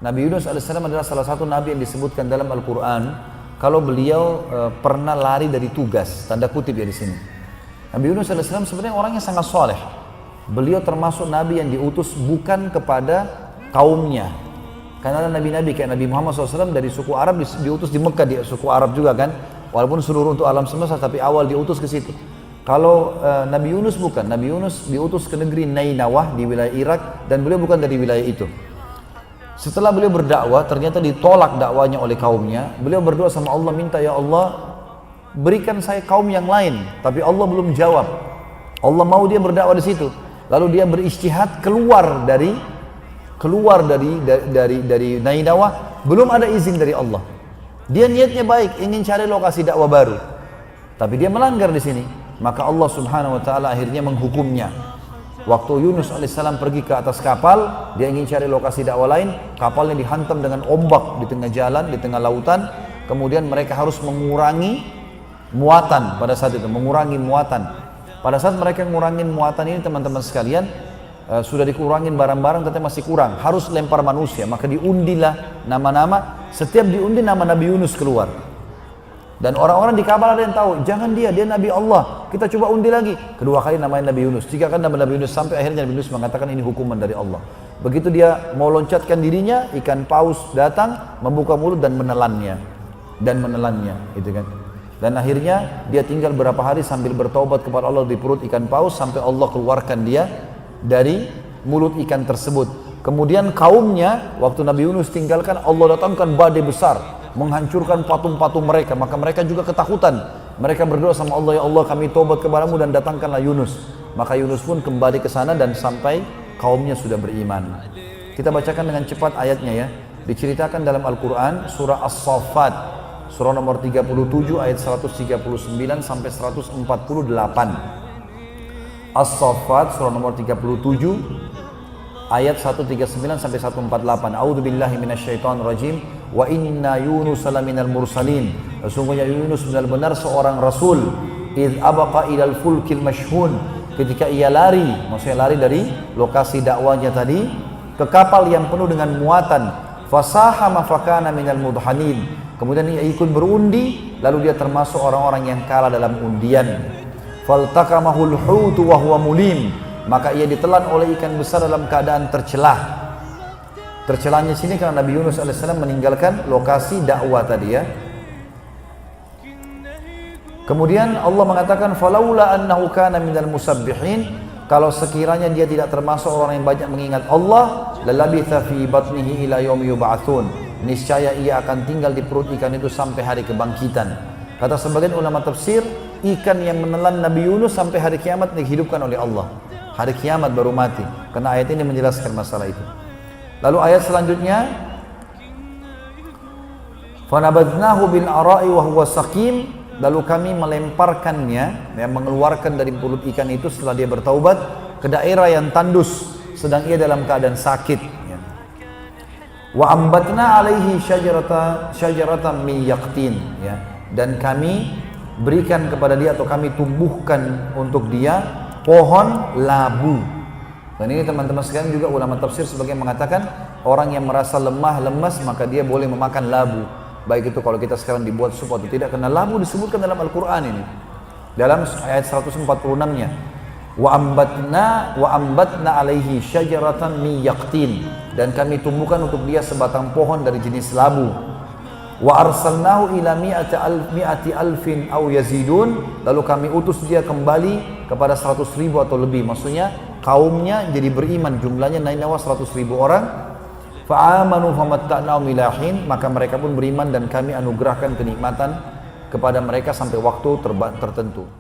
Nabi Yunus alaihissalam adalah salah satu nabi yang disebutkan dalam Al-Quran kalau beliau pernah lari dari tugas, tanda kutip ya di sini. Nabi Yunus alaihissalam sebenarnya orangnya sangat soleh. Beliau termasuk nabi yang diutus bukan kepada kaumnya. Karena ada nabi-nabi kayak Nabi Muhammad SAW dari suku Arab diutus di Mekah, di suku Arab juga kan. Walaupun seluruh untuk alam semesta, tapi awal diutus ke situ. Kalau Nabi Yunus bukan, Nabi Yunus diutus ke negeri Nainawah di wilayah Irak dan beliau bukan dari wilayah itu. Setelah beliau berdakwah, ternyata ditolak dakwanya oleh kaumnya. Beliau berdoa sama Allah, minta ya Allah berikan saya kaum yang lain. Tapi Allah belum jawab. Allah mau dia berdakwah di situ. Lalu dia berijtihad keluar dari Nainawah, belum ada izin dari Allah. Dia niatnya baik, ingin cari lokasi dakwah baru. Tapi dia melanggar di sini. Maka Allah Subhanahu wa taala akhirnya menghukumnya. Waktu Yunus alaihissalam pergi ke atas kapal, dia ingin cari lokasi dakwah lain, kapalnya dihantam dengan ombak di tengah jalan, di tengah lautan. Kemudian mereka harus mengurangi muatan pada saat itu, mengurangi muatan. Pada saat mereka mengurangi muatan ini teman-teman sekalian, sudah dikurangin barang-barang tapi masih kurang, harus lempar manusia. Maka diundilah nama-nama, setiap diundi nama Nabi Yunus keluar. Dan orang-orang di kapal ada yang tahu, jangan dia Nabi Allah, kita coba undi lagi. Kedua kali namanya Nabi Yunus, tiga kali nama Nabi Yunus, sampai akhirnya Nabi Yunus mengatakan ini hukuman dari Allah. Begitu dia mau loncatkan dirinya, ikan paus datang, membuka mulut dan menelannya. Gitu kan. Dan akhirnya dia tinggal berapa hari sambil bertaubat kepada Allah di perut ikan paus, sampai Allah keluarkan dia dari mulut ikan tersebut. Kemudian kaumnya, waktu Nabi Yunus tinggalkan, Allah datangkan badai besar, menghancurkan patung-patung mereka. Maka mereka juga ketakutan. Mereka berdoa sama Allah, ya Allah kami taubat kepadamu dan datangkanlah Yunus. Maka Yunus pun kembali ke sana dan sampai kaumnya sudah beriman. Kita bacakan dengan cepat ayatnya ya. Diceritakan dalam Al-Quran surah As-Saffat, surah nomor 37 ayat 139 sampai 148. As-Saffat surah nomor 37 ayat 139 sampai 148. A'udzubillahi minasyaitonir rajim. Wa inna Yunus laminal mursalin. Sesungguhnya Yunus benar-benar seorang rasul. Idz abaqa ilal fulkil mashhun. Ketika ia lari, maksudnya lari dari lokasi dakwanya tadi ke kapal yang penuh dengan muatan. Fasahama fakana minal mudhanin. Kemudian ia ikut berundi, lalu dia termasuk orang-orang yang kalah dalam undian. Faltakamahul hutu wa huwa mulim. Maka ia ditelan oleh ikan besar dalam keadaan tercelah. Tercelahnya sini karena Nabi Yunus alaihissalam meninggalkan lokasi dakwah tadi ya. Kemudian Allah mengatakan falaula annahu kana minal musabbihin, kalau sekiranya dia tidak termasuk orang yang banyak mengingat Allah, lalabitha fi batnihi ila yaumi yub'atsun, niscaya ia akan tinggal di perut ikan itu sampai hari kebangkitan. Kata sebagian ulama tafsir, ikan yang menelan Nabi Yunus sampai hari kiamat dihidupkan oleh Allah. Hari kiamat baru mati. Karena ayat ini menjelaskan masalah itu. Lalu ayat selanjutnya, fanabadnahu bil ara'i wa huwa saqim, lalu kami melemparkannya, mengeluarkan dari mulut ikan itu setelah dia bertaubat ke daerah yang tandus, sedang ia dalam keadaan sakit. Wa ambatna alaihi syajaratan min yaqtin, ya. Dan kami berikan kepada dia atau kami tumbuhkan untuk dia pohon labu. Dan ini teman-teman sekalian juga ulama tafsir sebagian mengatakan orang yang merasa lemah, lemas maka dia boleh memakan labu. Baik itu kalau kita sekarang dibuat sup atau tidak, karena labu disebutkan dalam Al-Quran ini. Dalam ayat 146-nya. Wa ambatna alaihi syajaratan min yaqtin, dan kami tumbuhkan untuk dia sebatang pohon dari jenis labu. Wa arsalnahu ila mi'ati alfin aw yazidun, lalu kami utus dia kembali kepada 100.000 atau lebih. Maksudnya kaumnya jadi beriman, jumlahnya Nainawah 100.000 orang. Fa'amanu famatta'nahum ila hin, maka mereka pun beriman dan kami anugerahkan kenikmatan kepada mereka sampai waktu tertentu.